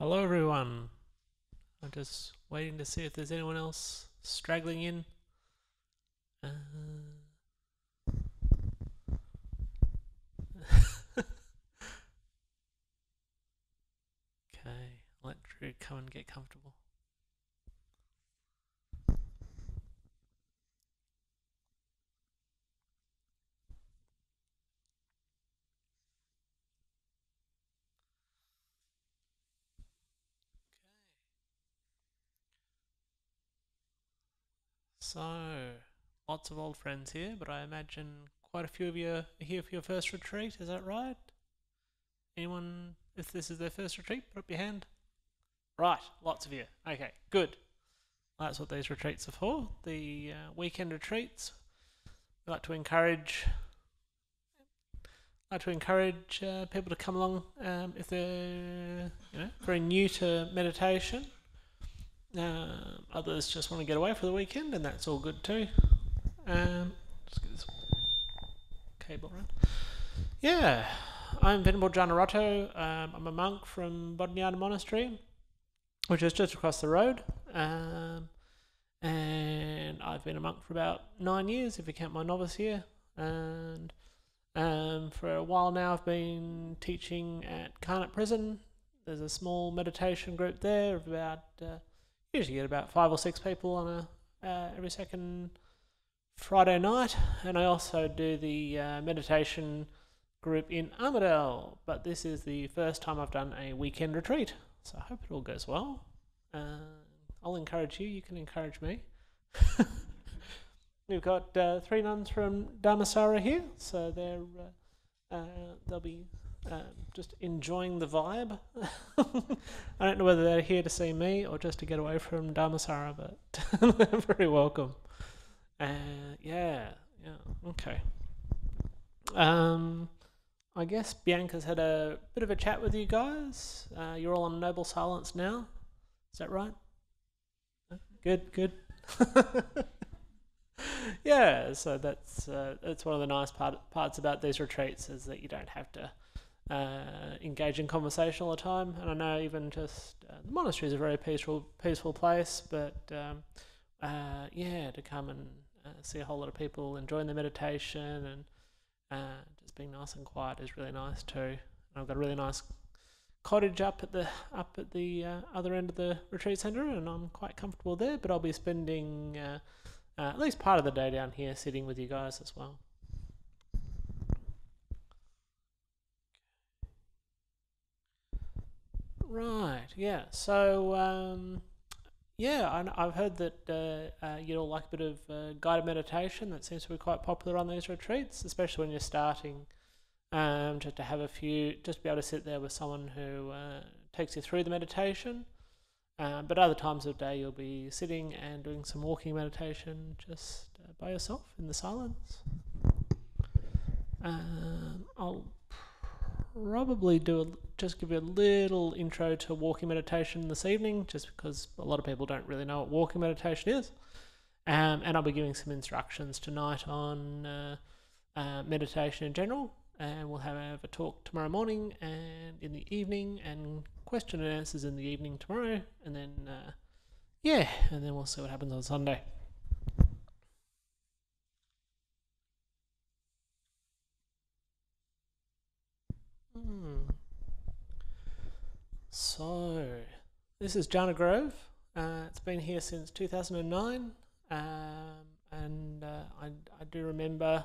Hello, everyone. I'm just waiting to see if there's anyone else straggling in. Uh, okay, let Drew come and get comfortable. So, lots of old friends here, but I imagine quite a few of you are here for your first retreat. Is that right? Anyone, if this is their first retreat, put up your hand. Right, lots of you. Okay, good. That's what these retreats are for. The weekend retreats. We like to encourage people to come along if they're very new to meditation. Others just want to get away for the weekend, and that's all good too. Just get this cable around. Yeah, I'm Venerable Jhanarato. I'm a monk from Bodhinyana Monastery, which is just across the road. And I've been a monk for about 9 years, if you count my novice year. And for a while now, I've been teaching at Karnak Prison. There's a small meditation group there of about usually get about 5 or 6 people on every second Friday night, and I also do the meditation group in Armidale. But this is the first time I've done a weekend retreat, so I hope it all goes well. I'll encourage you. You can encourage me. We've got 3 nuns from Dharmasara here, so they'll be just enjoying the vibe. I don't know whether they're here to see me or just to get away from Dharmasara, but they're very welcome. Yeah, okay. I guess Bianca's had a bit of a chat with you guys. You're all on noble silence now. Is that right? Good. Yeah, so that's one of the nice parts about these retreats is that you don't have to engage in conversation all the time. And I know even just the monastery is a very peaceful place, but to come and see a whole lot of people enjoying their meditation and just being nice and quiet is really nice too. And I've got a really nice cottage up at the other end of the retreat centre, and I'm quite comfortable there. But I'll be spending at least part of the day down here sitting with you guys as well. Right, yeah. So, I've heard that you all like a bit of guided meditation. That seems to be quite popular on these retreats, especially when you're starting. Just to have just be able to sit there with someone who takes you through the meditation. But other times of day, you'll be sitting and doing some walking meditation just by yourself in the silence. I'll probably just give you a little intro to walking meditation this evening, just because a lot of people don't really know what walking meditation is. And I'll be giving some instructions tonight on meditation in general. And we'll have a talk tomorrow morning and in the evening, and question and answers in the evening tomorrow, and then and then we'll see what happens on Sunday. So this is Jana Grove. It's been here since 2009, and I do remember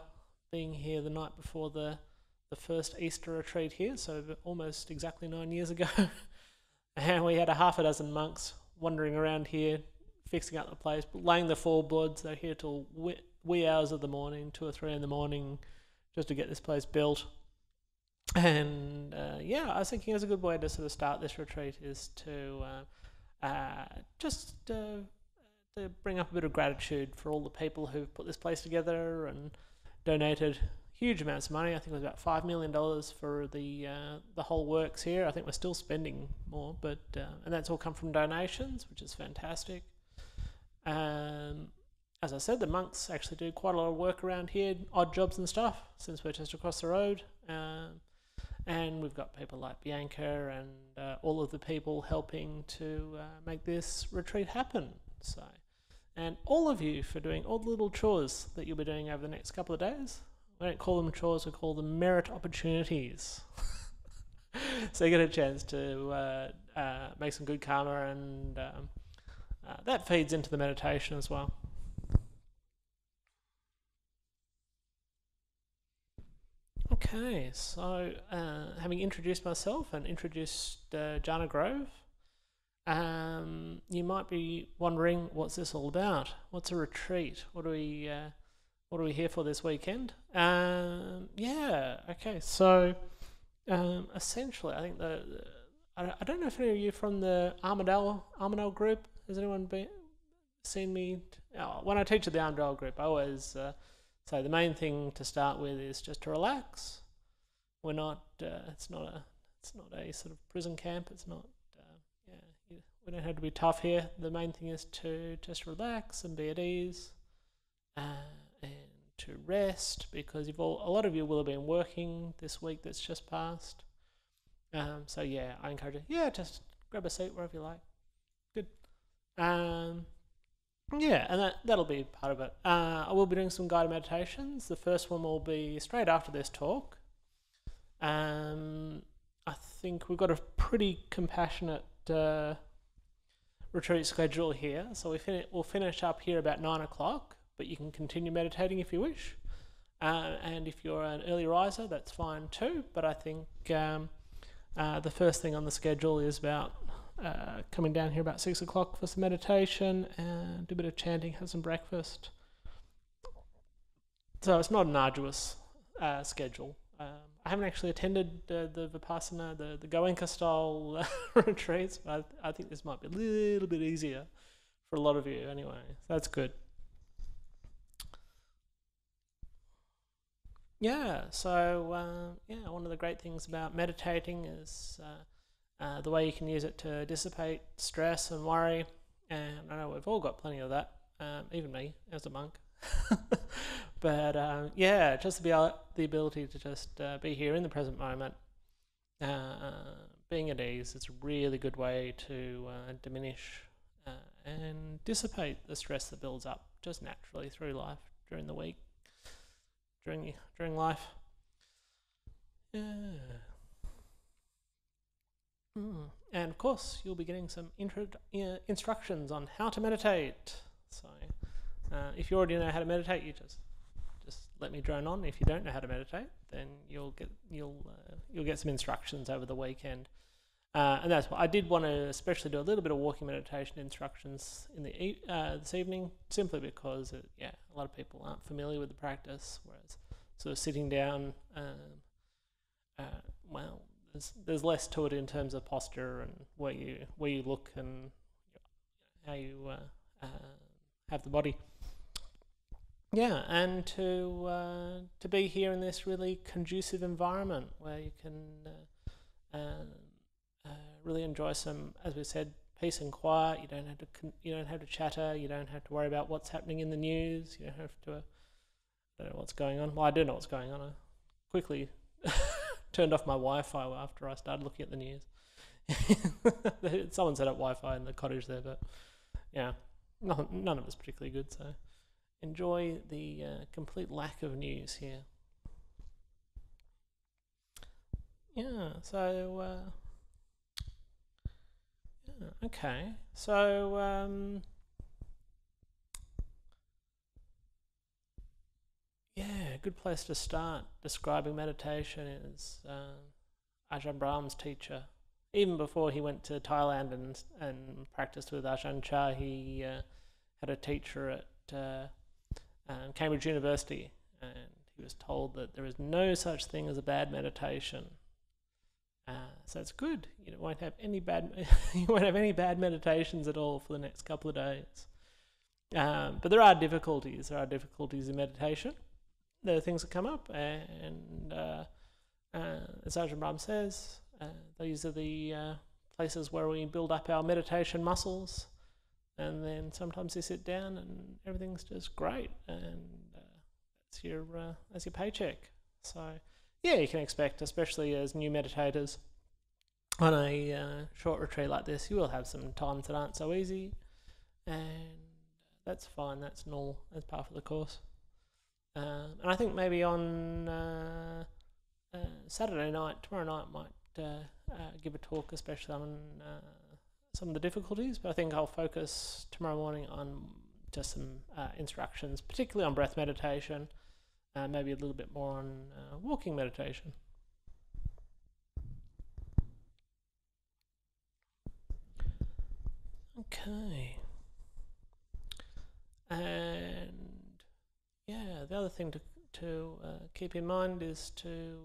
being here the night before the first Easter retreat here, so almost exactly 9 years ago. And we had a half a dozen monks wandering around here, fixing up the place, laying the floorboards. They're here till wee hours of the morning, 2 or 3 in the morning, just to get this place built. And I was thinking it was a good way to sort of start this retreat is to to bring up a bit of gratitude for all the people who've put this place together and donated huge amounts of money. I think it was about $5 million for the whole works here. I think we're still spending more, but and that's all come from donations, which is fantastic. As I said, the monks actually do quite a lot of work around here, odd jobs and stuff, since we're just across the road. and we've got people like Bianca and all of the people helping to make this retreat happen. So, and all of you for doing all the little chores that you'll be doing over the next couple of days. We don't call them chores, we call them merit opportunities. So you get a chance to make some good karma, and that feeds into the meditation as well. Okay, so having introduced myself and introduced Jhana Grove, you might be wondering, what's this all about? What's a retreat? What are we here for this weekend? Yeah, okay. So essentially, I think I don't know if any of you from the Armadale group. Has anyone seen me? When I teach at the Armadale group, I always say the main thing to start with is just to relax. We're not. It's not a sort of prison camp. It's not. We don't have to be tough here. The main thing is to just relax and be at ease, and to rest, because a lot of you will have been working this week that's just passed. So yeah, I encourage you. Yeah, just grab a seat wherever you like. Good. Yeah, and that'll be part of it. I will be doing some guided meditations. The first one will be straight after this talk. I think we've got a pretty compassionate retreat schedule here, so we'll finish up here about 9 o'clock, but you can continue meditating if you wish. And if you're an early riser, that's fine too, but I think the first thing on the schedule is about coming down here about 6 o'clock for some meditation and do a bit of chanting, have some breakfast. So it's not an arduous schedule. I haven't actually attended the Vipassana, the Goenka style retreats, but I think this might be a little bit easier for a lot of you anyway. So that's good. Yeah, so one of the great things about meditating is the way you can use it to dissipate stress and worry. And I know we've all got plenty of that, even me as a monk. But just the ability to just be here in the present moment, being at ease, it's a really good way to diminish and dissipate the stress that builds up just naturally through life, during the week, during life. Yeah. And of course, you'll be getting some instructions on how to meditate. So if you already know how to meditate, you just let me drone on. If you don't know how to meditate, then you'll get some instructions over the weekend. And that's what I did want to especially do, a little bit of walking meditation instructions in this evening, simply because a lot of people aren't familiar with the practice, whereas sort of sitting down, there's less to it in terms of posture and where you look and how you have the body. Yeah, and to be here in this really conducive environment where you can really enjoy some, as we said, peace and quiet. You don't have to chatter. You don't have to worry about what's happening in the news. You don't have to. I don't know what's going on. Well, I do know what's going on. I quickly turned off my Wi-Fi after I started looking at the news. Someone set up Wi-Fi in the cottage there, but yeah, none of it's particularly good. So enjoy the complete lack of news here. Yeah. So. Okay. So. A good place to start describing meditation is Ajahn Brahm's teacher. Even before he went to Thailand and practiced with Ajahn Chah, he had a teacher at Cambridge University, and he was told that there is no such thing as a bad meditation. So it's good. You won't have any bad meditations at all for the next couple of days. But there are difficulties. There are difficulties in meditation. There are things that come up, and as Ajahn Brahm says, these are the places where we build up our meditation muscles, and then sometimes you sit down and everything's just great, and that's your paycheck. So yeah, you can expect, especially as new meditators, on a short retreat like this, you will have some times that aren't so easy, and that's fine. That's normal. That's part of the course. And I think maybe on Saturday night, tomorrow night, might give a talk, especially on some of the difficulties. But I think I'll focus tomorrow morning on just some instructions, particularly on breath meditation, maybe a little bit more on walking meditation. Okay. And yeah, the other thing to keep in mind is to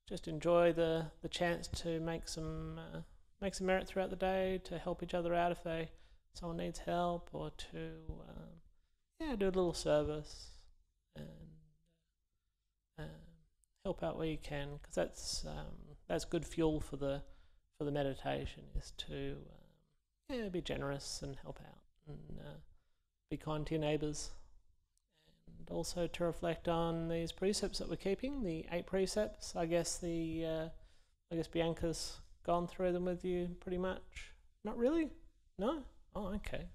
just enjoy the chance to make some merit throughout the day, to help each other out if someone needs help, or to do a little service and help out where you can, because that's good fuel for the meditation, is to be generous and help out and be kind to your neighbours, and also to reflect on these precepts that we're keeping, the 8 precepts. I guess Bianca's gone through them with you pretty much. Not really? No? Oh, okay.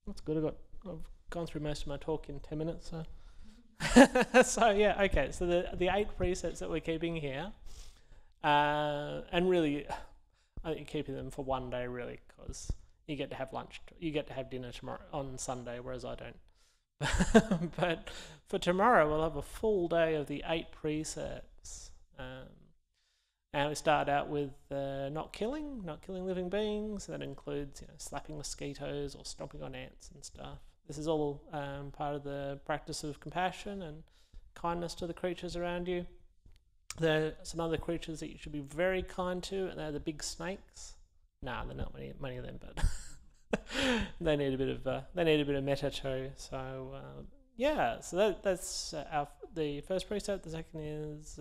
That's good. I've gone through most of my talk in 10 minutes, so so yeah, okay. So the 8 precepts that we're keeping here, and really, I think you're keeping them for one day, really, because you get to have lunch, you get to have dinner tomorrow on Sunday, whereas I don't. But for tomorrow, we'll have a full day of the 8 precepts. And we start out with not killing living beings. That includes slapping mosquitoes or stomping on ants and stuff. This is all part of the practice of compassion and kindness to the creatures around you. There are some other creatures that you should be very kind to, and they're the big snakes. Nah, they're not many of them, but they need a bit of metta too. So so that's the first precept. The second is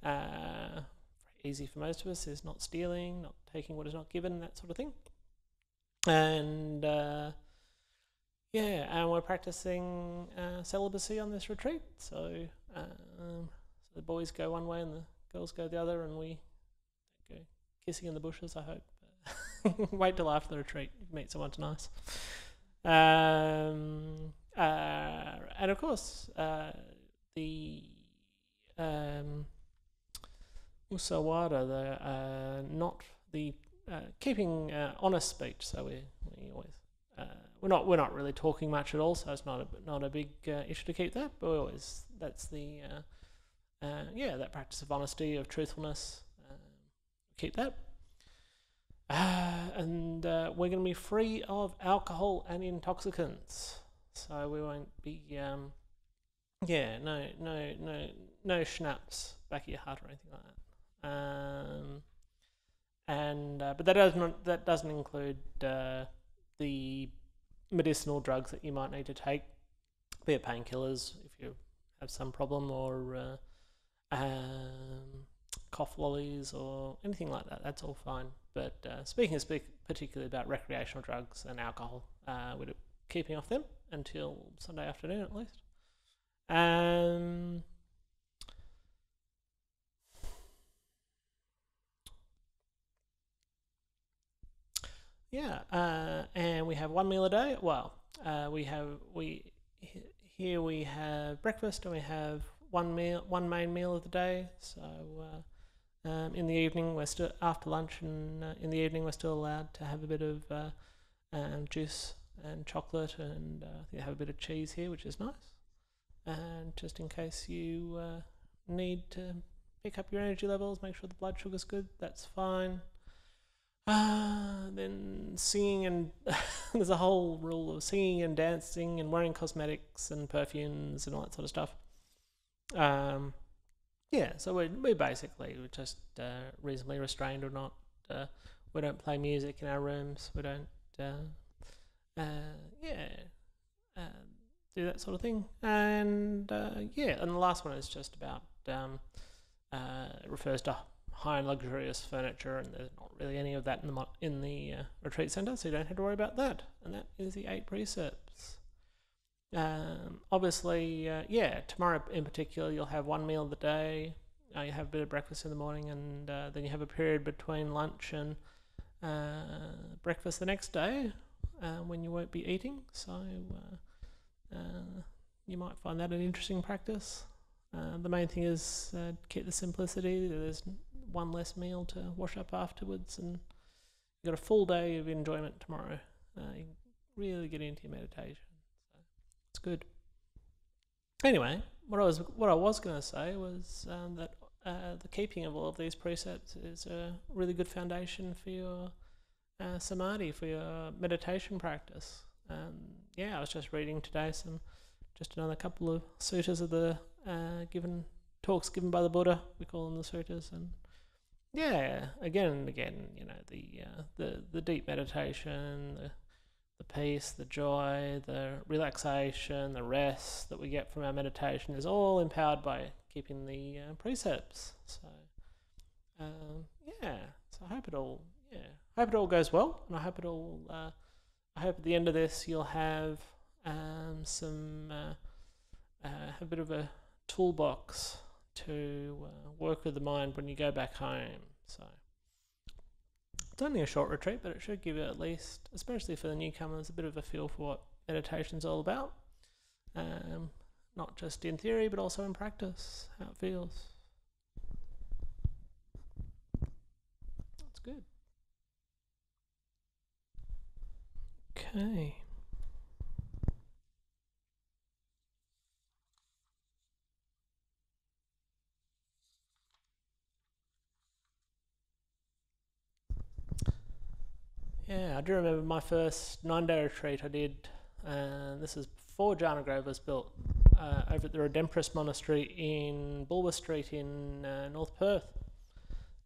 very easy for most of us, is not stealing, not taking what is not given, that sort of thing. And and we're practicing celibacy on this retreat. So the boys go one way and the girls go the other, and we go kissing in the bushes, I hope. Wait till after the retreat, you meet someone nice. And of course, the Usawada, not the keeping honest speech. So we always we're not really talking much at all, so it's not a big issue to keep that. But that's the that practice of honesty, of truthfulness. Keep that. And we're going to be free of alcohol and intoxicants, so we won't be no schnapps back of your heart or anything like that. But that doesn't include the medicinal drugs that you might need to take, be it painkillers if you have some problem, or cough lollies or anything like that. That's all fine. But speaking particularly about recreational drugs and alcohol, we're keeping off them until Sunday afternoon at least. And we have one meal a day. Well, we have breakfast, and we have one main meal of the day. So in the evening, we're still after lunch, and in the evening we're still allowed to have a bit of juice and chocolate, and have a bit of cheese here, which is nice. And just in case you need to pick up your energy levels, make sure the blood sugar's good, that's fine. Then singing, and there's a whole rule of singing and dancing and wearing cosmetics and perfumes and all that sort of stuff. So we're basically just reasonably restrained, or not. We don't play music in our rooms. We don't do that sort of thing. And and the last one is just about it refers to high and luxurious furniture, and there's not really any of that in the retreat centre, so you don't have to worry about that. And that is the 8 precepts. Obviously, tomorrow in particular, you'll have one meal of the day. You have a bit of breakfast in the morning, and then you have a period between lunch and breakfast the next day when you won't be eating. So you might find that an interesting practice. The main thing is keep the simplicity. There's one less meal to wash up afterwards, and you've got a full day of enjoyment tomorrow. You really get into your meditation. So it's good. Anyway, what I was going to say was that the keeping of all of these precepts is a really good foundation for your samadhi, for your meditation practice. I was just reading today just another couple of suttas of the talks given by the Buddha. We call them the suttas, and again and again, the deep meditation, the peace, the joy, the relaxation, the rest that we get from our meditation is all empowered by keeping the precepts. So I hope it all goes well, and I hope at the end of this you'll have a bit of a toolbox to work with the mind when you go back home. So it's only a short retreat, but it should give you at least, especially for the newcomers, a bit of a feel for what meditation's all about. Not just in theory, but also in practice, how it feels. That's good. Okay. Yeah, I do remember my first 9-day retreat I did. This is before Jhanagrove was built, over at the Redemptorist Monastery in Bulwer Street in North Perth.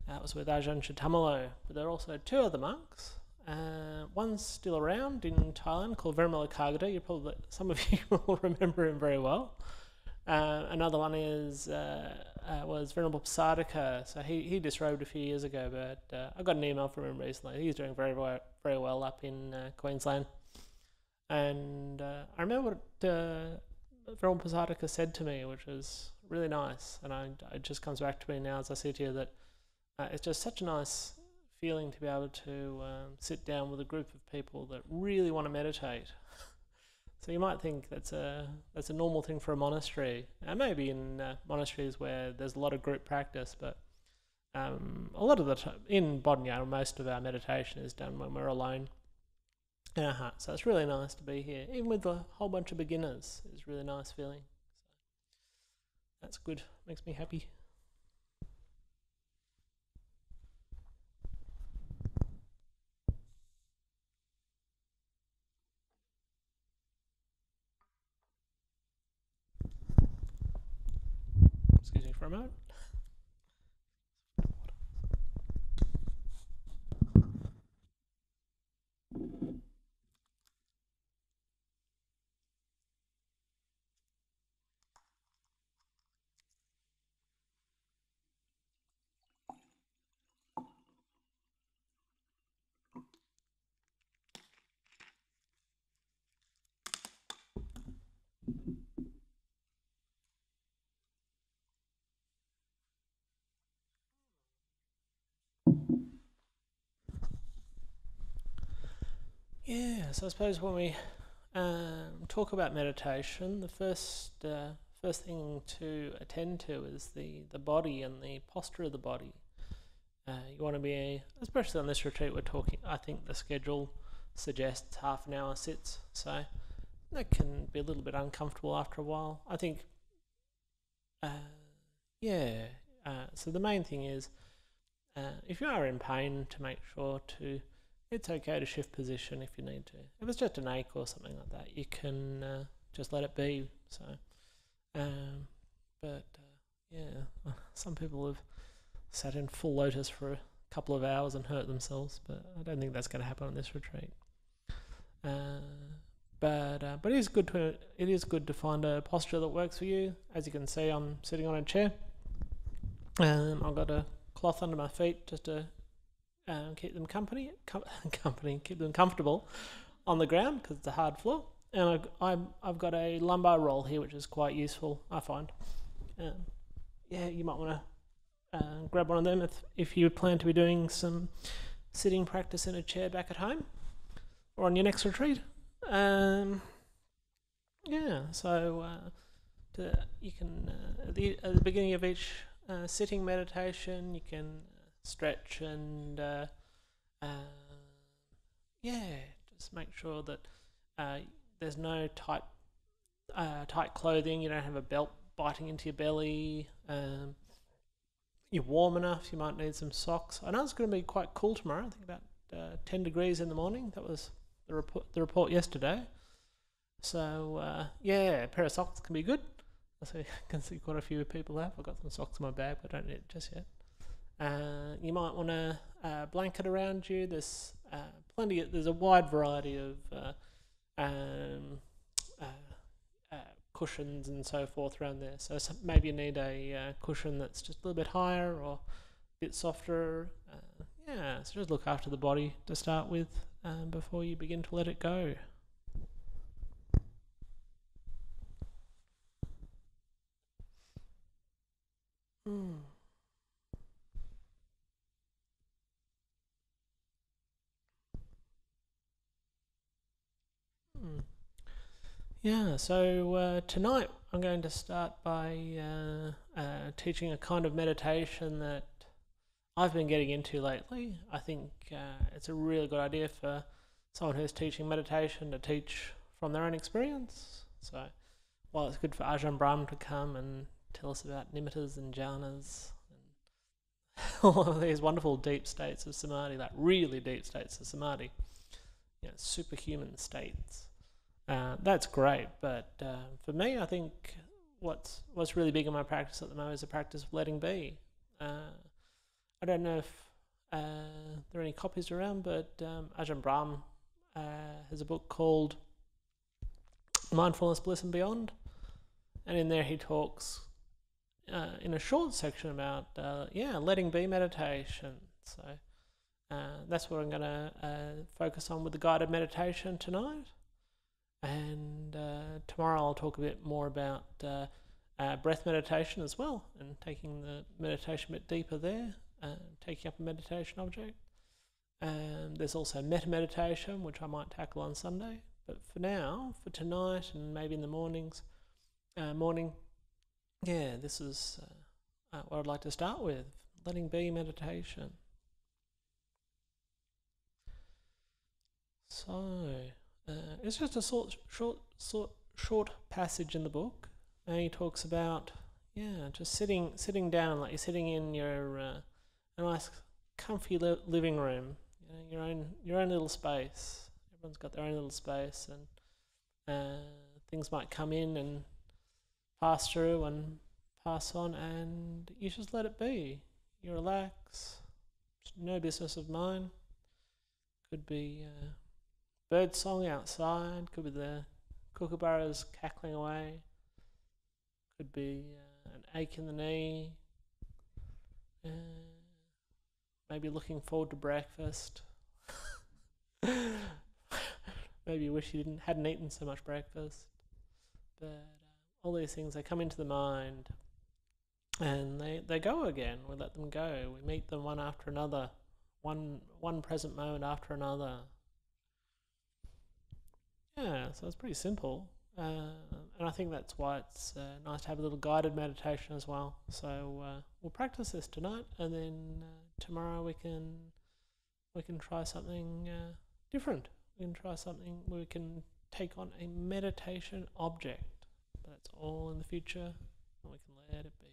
That was with Ajahn Chatamalo, but there are also two other monks. One's still around in Thailand called Venerable Jhanarato. Some of you will remember him very well. Another one was Venerable Jhanarato. So he disrobed a few years ago, but I got an email from him recently. He's doing very well up in Queensland. And I remember what Venerable Jhanarato said to me, which was really nice. And it just comes back to me now as I sit here that it's just such a nice feeling to be able to sit down with a group of people that really want to meditate. So you might think that's a normal thing for a monastery, and maybe in monasteries where there's a lot of group practice, but a lot of the time in Bodhinyana, most of our meditation is done when we're alone in our heart. So it's really nice to be here, even with a whole bunch of beginners. It's a really nice feeling. So that's good. Makes me happy. Excuse me for a moment. Yeah, so I suppose when we talk about meditation, the first thing to attend to is the body and the posture of the body. You want to be, especially on this retreat, we're talking, I think the schedule suggests half an hour sits, so that can be a little bit uncomfortable after a while. I think, so the main thing is, if you are in pain, to make sure it's okay to shift position if you need to. If it's just an ache or something like that, you can just let it be. So, some people have sat in full lotus for a couple of hours and hurt themselves, but I don't think that's going to happen on this retreat. But it is good to find a posture that works for you. As you can see, I'm sitting on a chair. I've got a cloth under my feet just to keep them keep them comfortable on the ground because it's a hard floor. and I've got a lumbar roll here, which is quite useful, I find. Yeah, you might want to grab one of them if you plan to be doing some sitting practice in a chair back at home or on your next retreat. Yeah, so you can at the beginning of each sitting meditation, you can stretch and just make sure that there's no tight clothing. You don't have a belt biting into your belly. You're warm enough. You might need some socks. I know it's going to be quite cool tomorrow. I think about 10 degrees in the morning. That was the report yesterday. So a pair of socks can be good. I can see quite a few people have. I've got some socks in my bag, but I don't need it just yet. You might want a blanket around you. There's there's a wide variety of cushions and so forth around there. So maybe you need a cushion that's just a little bit higher or a bit softer. So just look after the body to start with before you begin to let it go. Yeah, so tonight I'm going to start by teaching a kind of meditation that I've been getting into lately. I think it's a really good idea for someone who's teaching meditation to teach from their own experience. So while it's good for Ajahn Brahm to come and tell us about nimittas and jhanas and all of these wonderful deep states of samadhi, like really deep states of samadhi, superhuman states. That's great, but for me, I think what's really big in my practice at the moment is the practice of letting be. I don't know if there are any copies around, but Ajahn Brahm has a book called Mindfulness, Bliss and Beyond, and in there he talks in a short section about letting be meditation. So that's what I'm going to focus on with the guided meditation tonight. And tomorrow I'll talk a bit more about breath meditation as well, and taking the meditation a bit deeper there, taking up a meditation object. There's also metta meditation, which I might tackle on Sunday. But for now, for tonight and maybe in the morning, this is what I'd like to start with, letting be meditation. So it's just a short passage in the book, and he talks about just sitting down, like you're sitting in your a nice comfy living room, your own little space. Everyone's got their own little space, and things might come in and pass through and pass on, and you just let it be. You relax. It's no business of mine. Could be bird song outside, could be the kookaburras cackling away, could be an ache in the knee, maybe looking forward to breakfast. Maybe you wish you hadn't eaten so much breakfast. But all these things, they come into the mind and they go again. We let them go. We meet them one after another, one present moment after another. Yeah, so it's pretty simple, and I think that's why it's nice to have a little guided meditation as well. So we'll practice this tonight, and then tomorrow we can try something different. We can try something where we can take on a meditation object, but that's all in the future, and we can let it be.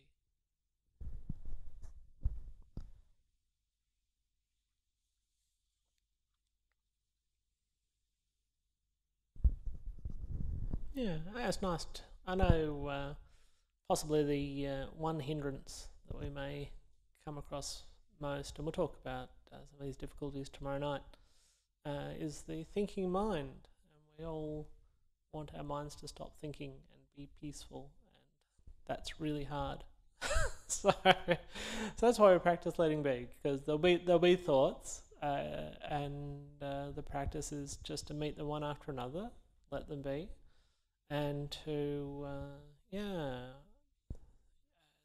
Yeah, it's nice. I know possibly the one hindrance that we may come across most, and we'll talk about some of these difficulties tomorrow night, is the thinking mind. And we all want our minds to stop thinking and be peaceful, and that's really hard. so that's why we practice letting be, because there'll be thoughts, and the practice is just to meet them one after another, let them be, and to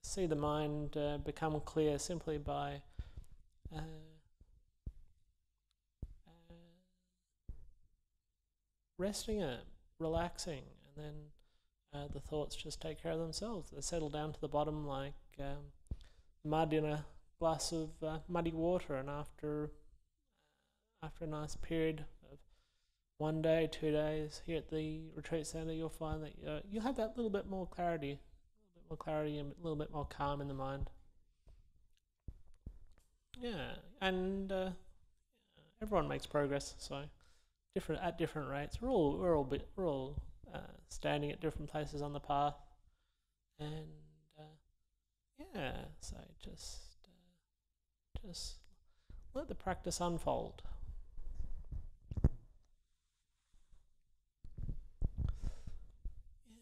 see the mind become clear simply by uh, resting it, relaxing, and then the thoughts just take care of themselves. They settle down to the bottom like mud in a glass of muddy water, and after a nice period of 1 day, 2 days here at the retreat centre, you'll find that you'll have that little bit more clarity, and a little bit more calm in the mind. Yeah, and everyone makes progress, so at different rates. We're all standing at different places on the path, and so just let the practice unfold.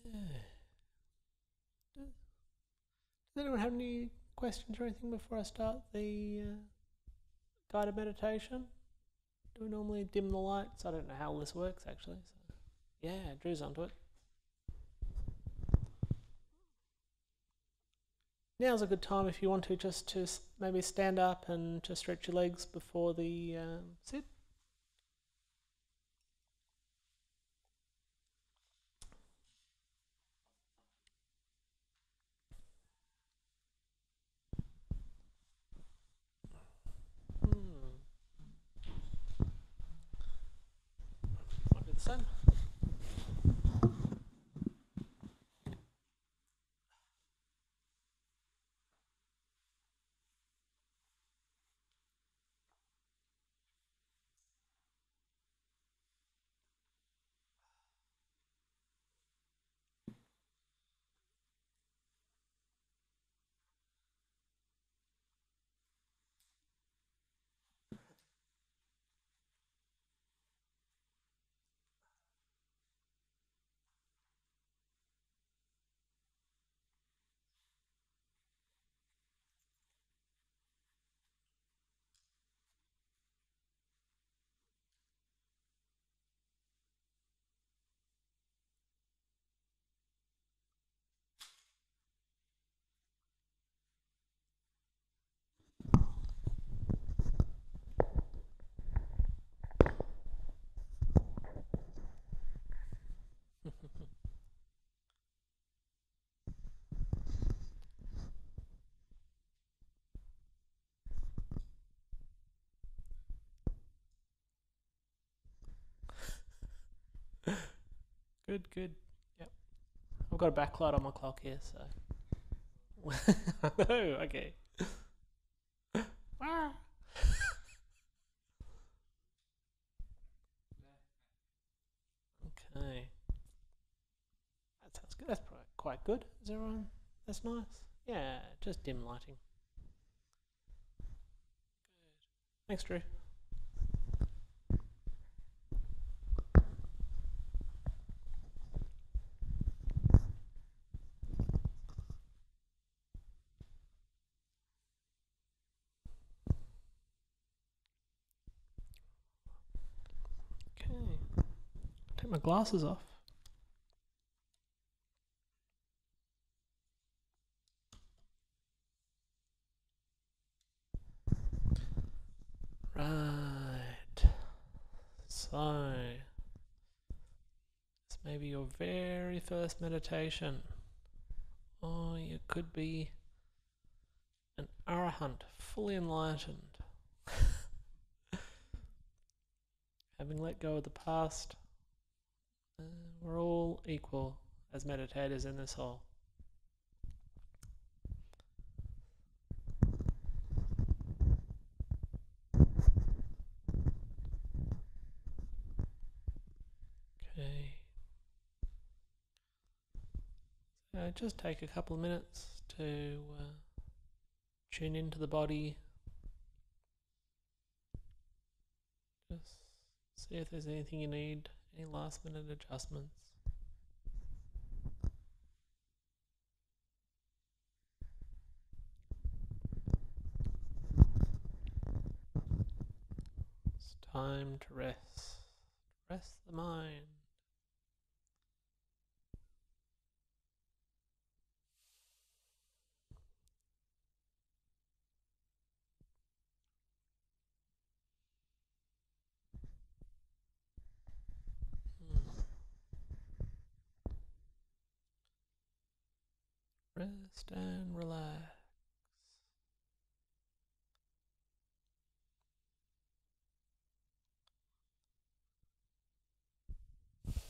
Yeah. Does anyone have any questions or anything before I start the guided meditation? Do we normally dim the lights? I don't know how this works actually. So yeah, Drew's onto it. Now's a good time if you want to just to maybe stand up and just stretch your legs before the sit. Might do the same. Good. Yep. I've got a backlight on my clock here, so. No, okay. Okay. That sounds good. That's probably quite good. Is everyone? That's nice. Yeah, just dim lighting. Good. Thanks, Drew. Okay. Take my glasses off. Right. So, this may be your very first meditation. Or you could be an arahant, fully enlightened. Having let go of the past, we're all equal as meditators in this hall. Okay. So just take a couple of minutes to tune into the body. Just see if there's anything you need, any last minute adjustments. It's time to rest. Rest the mind. Rest and relax. Okay.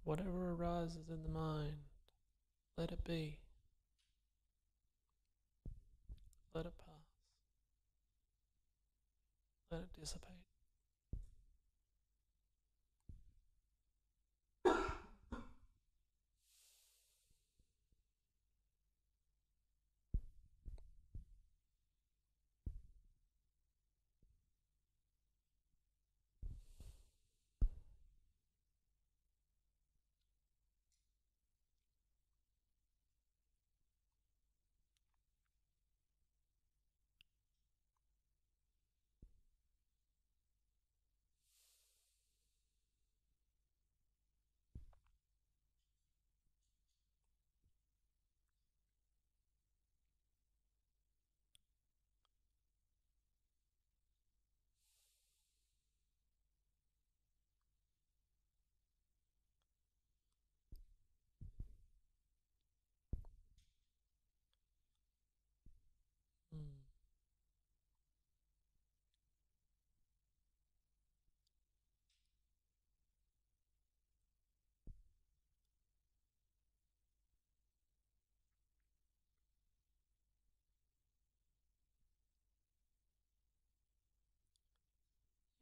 Whatever arises in the mind, let it be. Let it pass. Let it dissipate. Mm.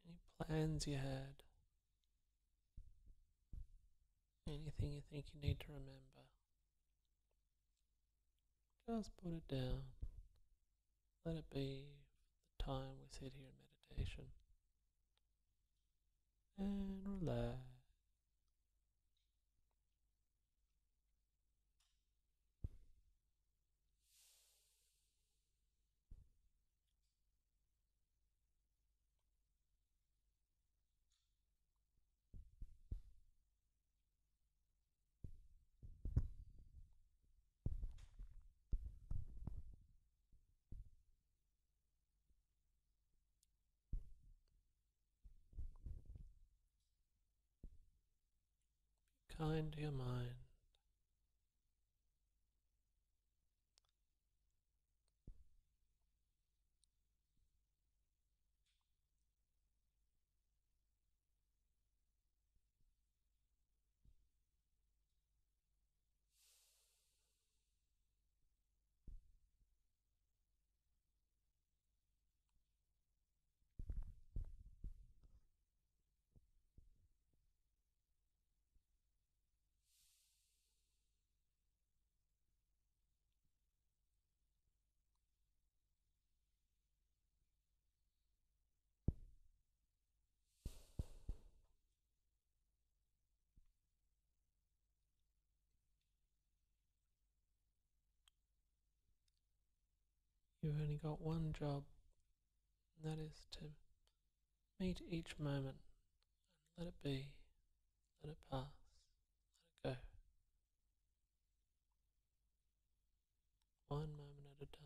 Any plans you had? Anything you think you need to remember? Just put it down. Let it be the time we sit here in meditation. And relax. Kind to your mind. You've only got one job, and that is to meet each moment and let it be, let it pass, let it go. One moment at a time.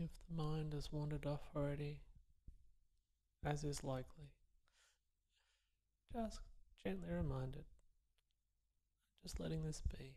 if the mind has wandered off already, as is likely, just gently remind it, just letting this be.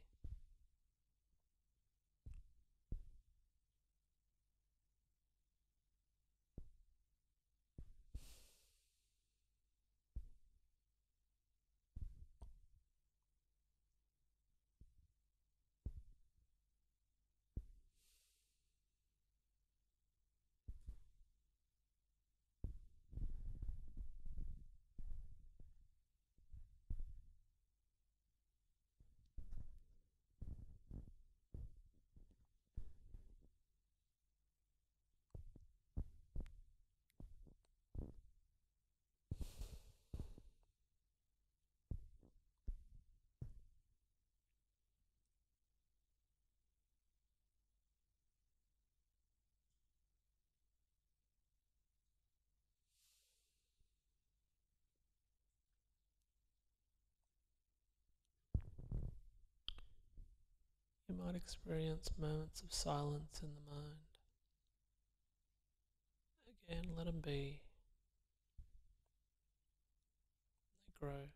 You might experience moments of silence in the mind. Again, let them be. They grow.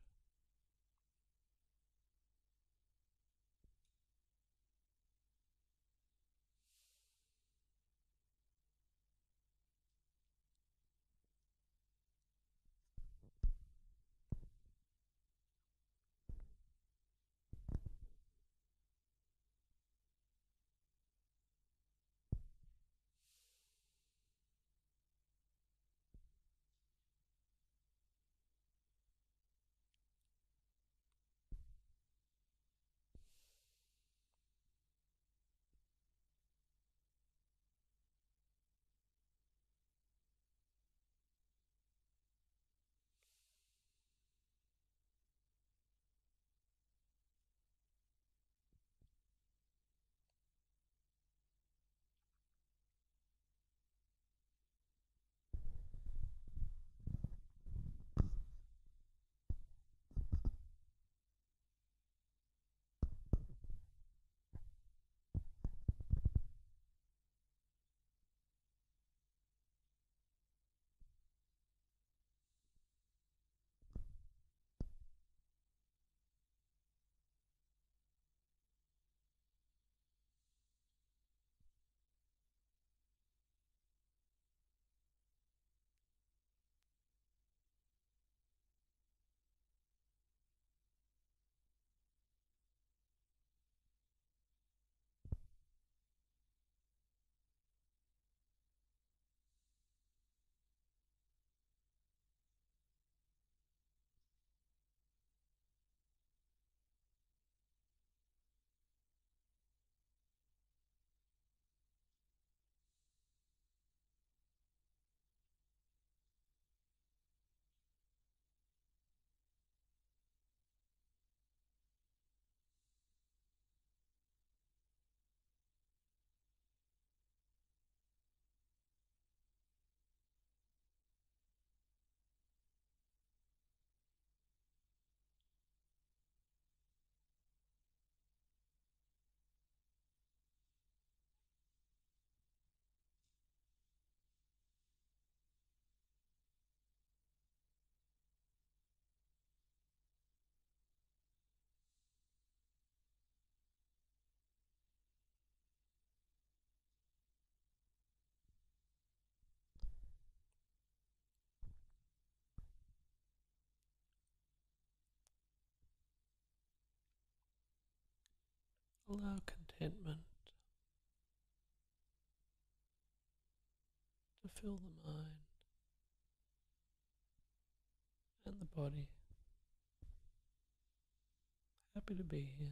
Allow contentment to fill the mind and the body. Happy to be here.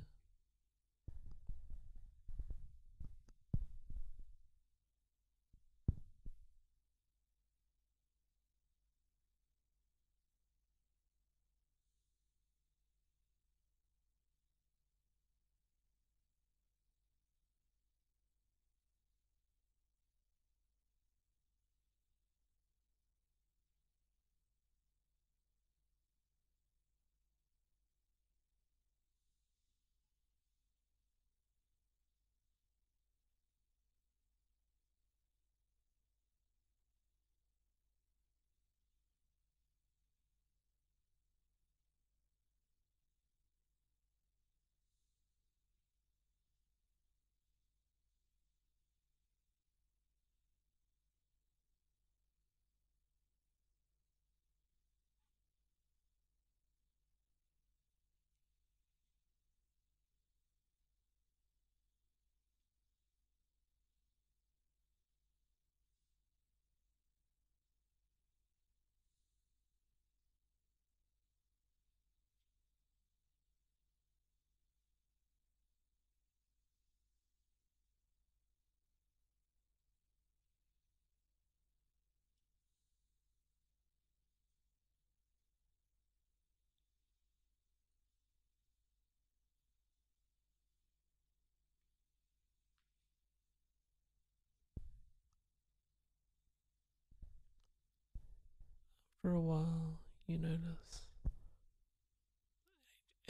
After a while, you notice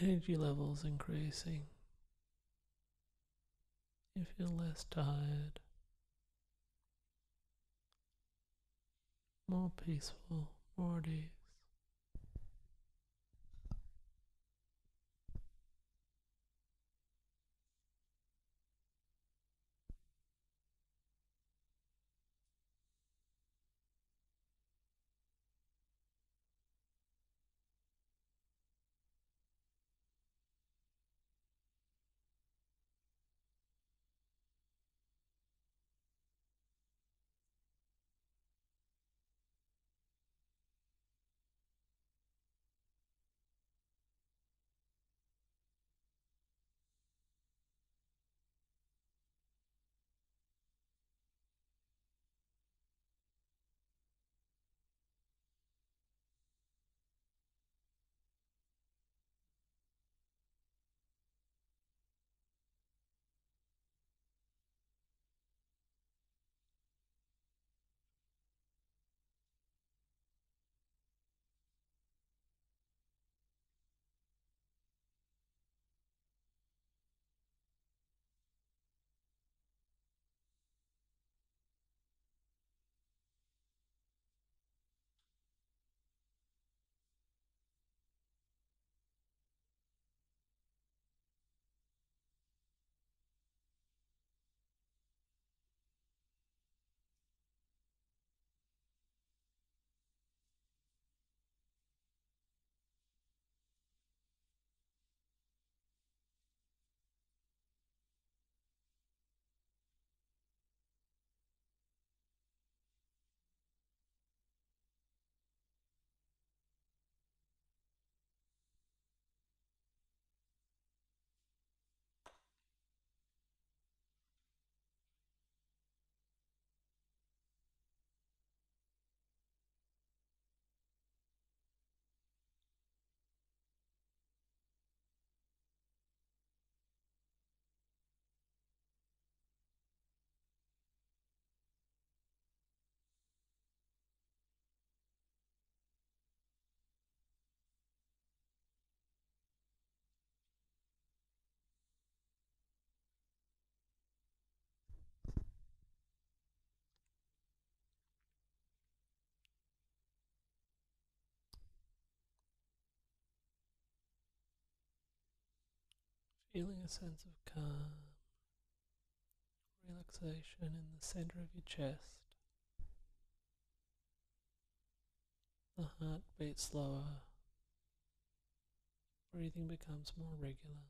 energy levels increasing. You feel less tired, more peaceful, more at ease. Feeling a sense of calm, relaxation in the center of your chest. The heart beats slower, breathing becomes more regular.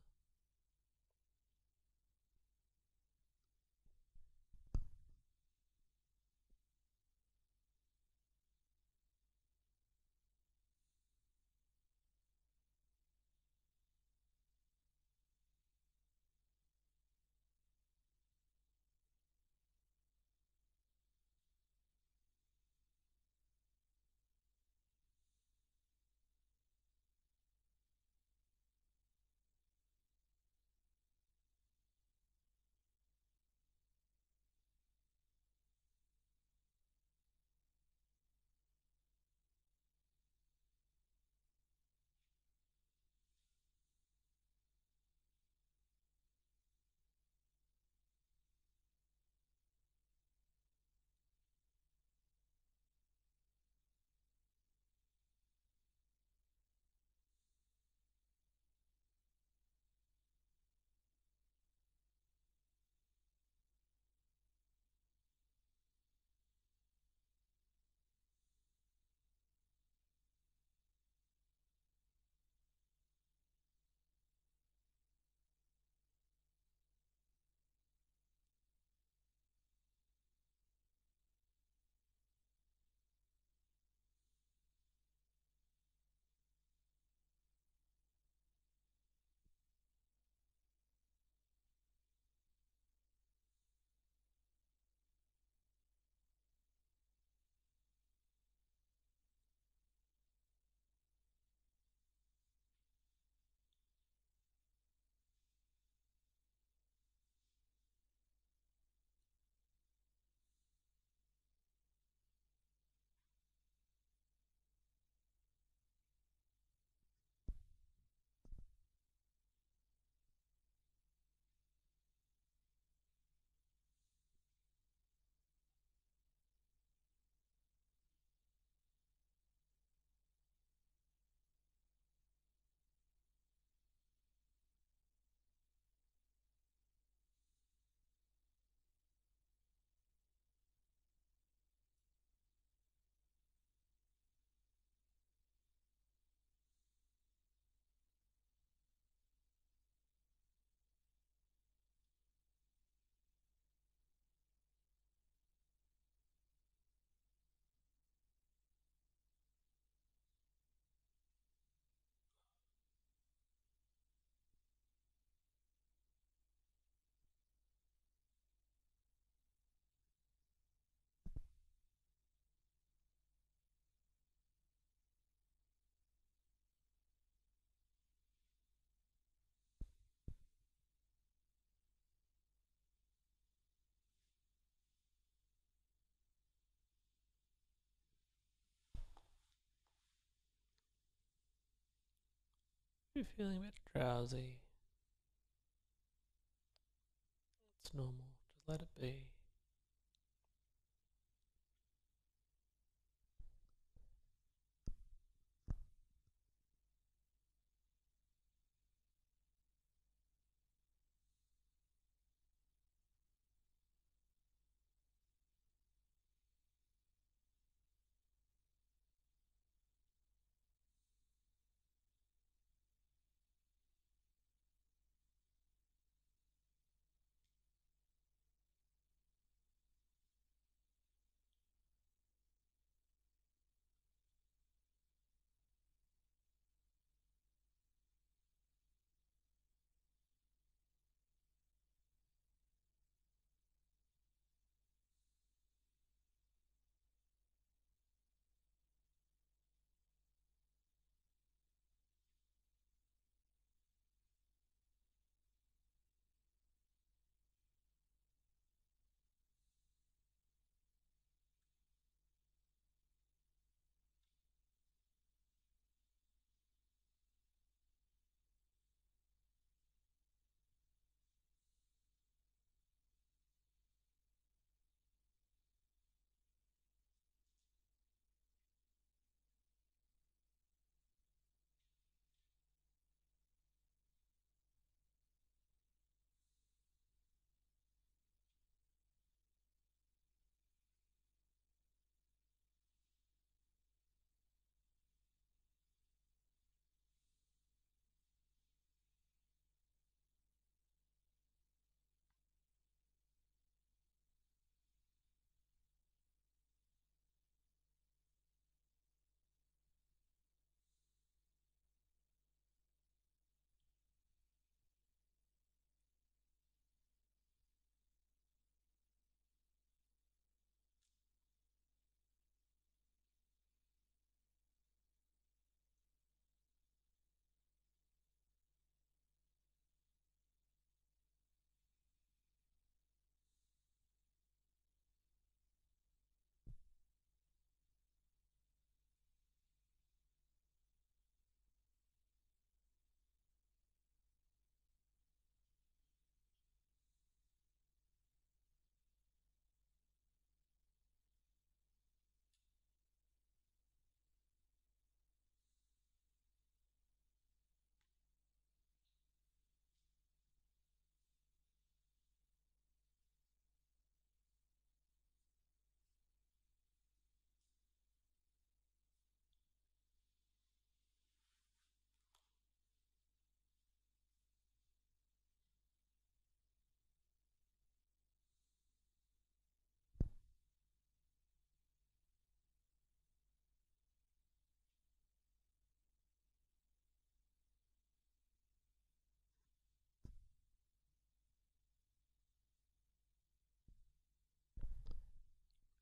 you're feeling a bit drowsy, it's normal. Just let it be.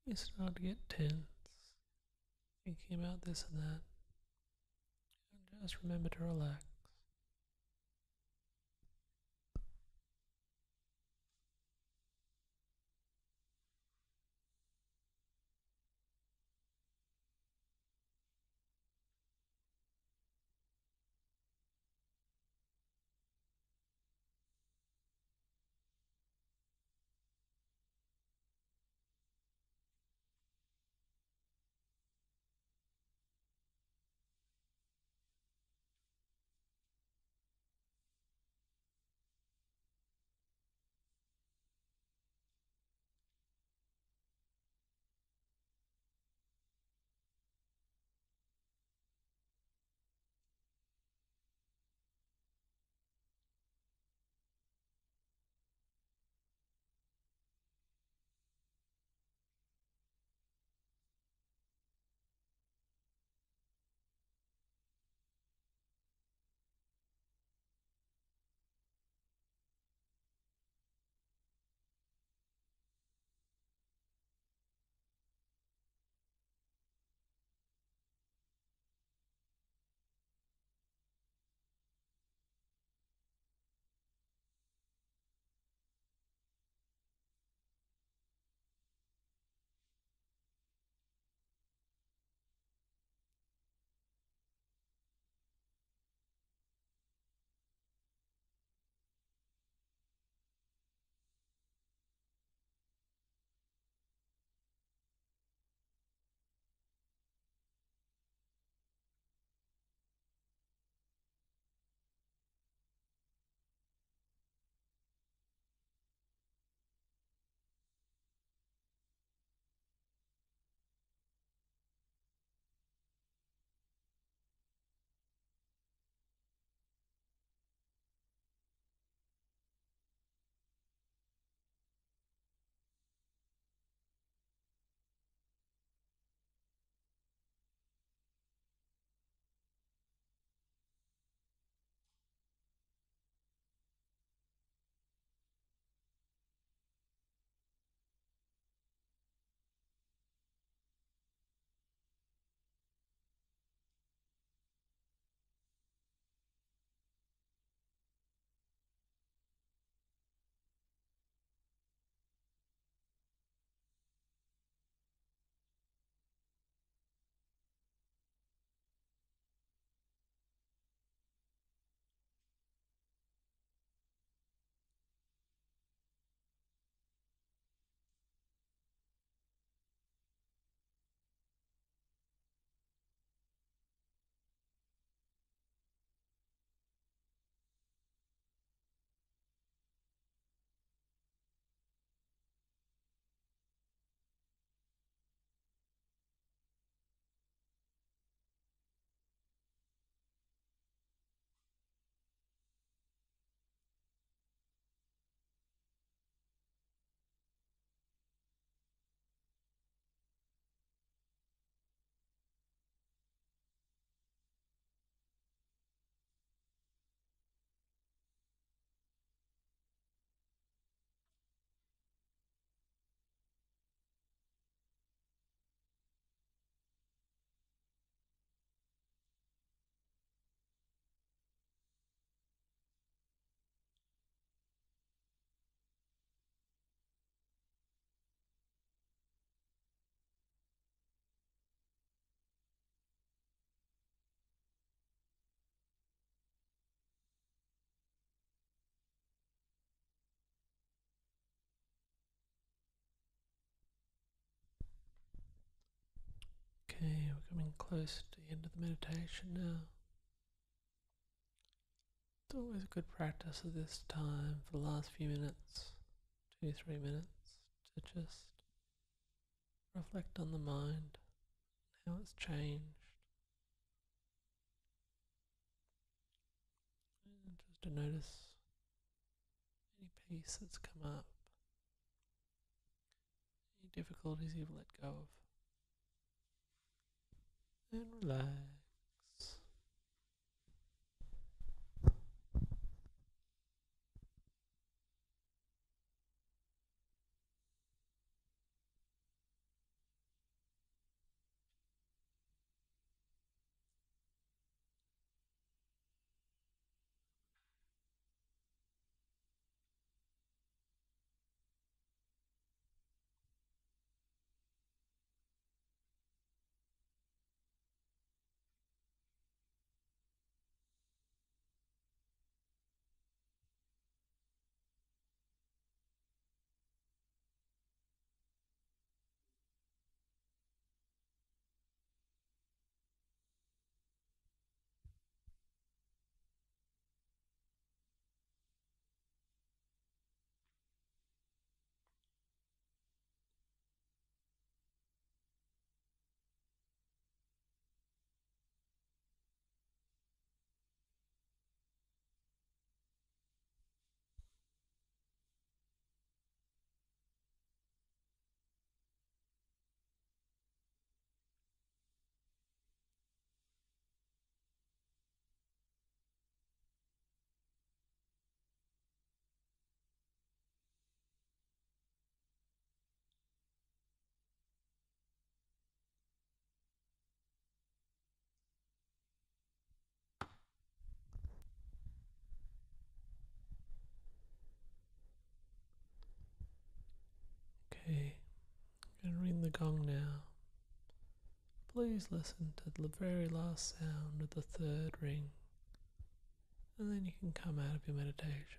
You start to get tense, thinking about this and that, and just remember to relax. Okay, we're coming close to the end of the meditation now. It's always a good practice at this time for the last few minutes, 2-3 minutes, to just reflect on the mind, how it's changed, and just to notice any peace that's come up, any difficulties you've let go of, and relax. Okay, I'm going to ring the gong now. Please listen to the very last sound of the third ring, and then you can come out of your meditation.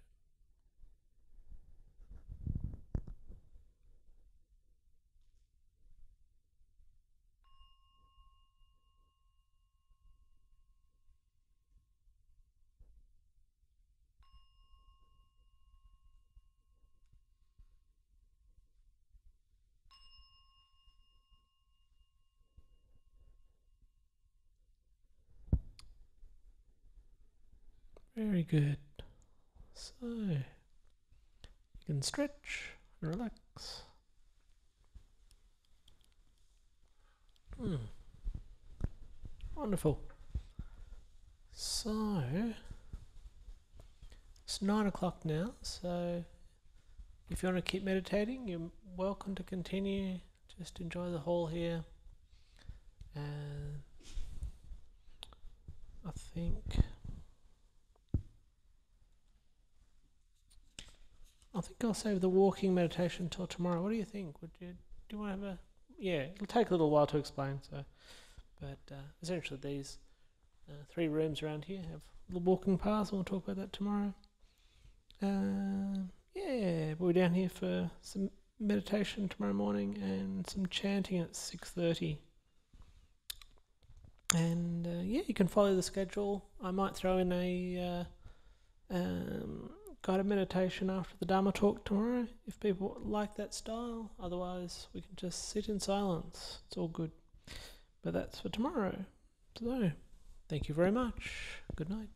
Very good. So, you can stretch and relax. Wonderful. So, it's 9 o'clock now, so if you want to keep meditating, you're welcome to continue. Just enjoy the hall here. And I think I'll save the walking meditation until tomorrow. What do you think? Do you want to have a... Yeah, it'll take a little while to explain. So, but essentially these 3 rooms around here have little walking paths, and we'll talk about that tomorrow. Yeah, we're down here for some meditation tomorrow morning and some chanting at 6:30. And yeah, you can follow the schedule. I might throw in a guided meditation after the Dharma talk tomorrow if people like that style. Otherwise, we can just sit in silence. It's all good. But that's for tomorrow. So, thank you very much. Good night.